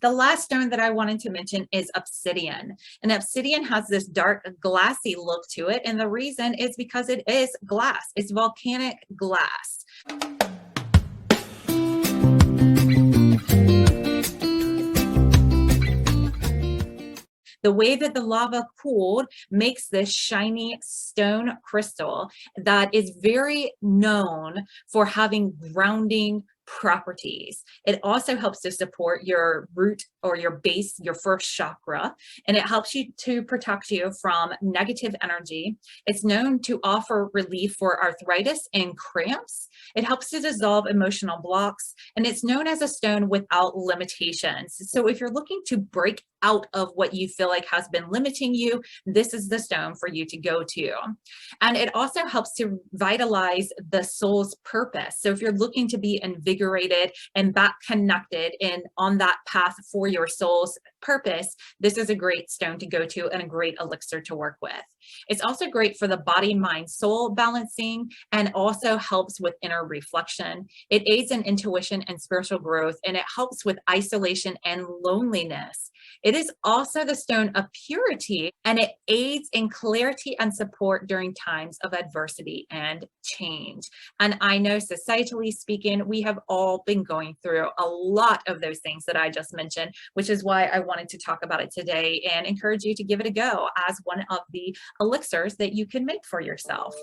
The last stone that I wanted to mention is obsidian. And obsidian has this dark glassy look to it. And the reason is because it is glass. It's volcanic glass. The way that the lava cooled makes this shiny stone crystal that is very known for having grounding properties. It also helps to support your root or your base, your first chakra, and it helps you to protect you from negative energy. It's known to offer relief for arthritis and cramps. It helps to dissolve emotional blocks, and it's known as a stone without limitations. So if you're looking to break out of what you feel like has been limiting you, this is the stone for you to go to. And it also helps to vitalize the soul's purpose. So if you're looking to be invigorated and back connected and on that path for your soul's purpose, this is a great stone to go to and a great elixir to work with. It's also great for the body, mind, soul balancing, and also helps with inner reflection. It aids in intuition and spiritual growth, and it helps with isolation and loneliness. It is also the stone of purity, and it aids in clarity and support during times of adversity and change. And I know, societally speaking, we have all been going through a lot of those things that I just mentioned, which is why I wanted to talk about it today and encourage you to give it a go as one of the elixirs that you can make for yourself.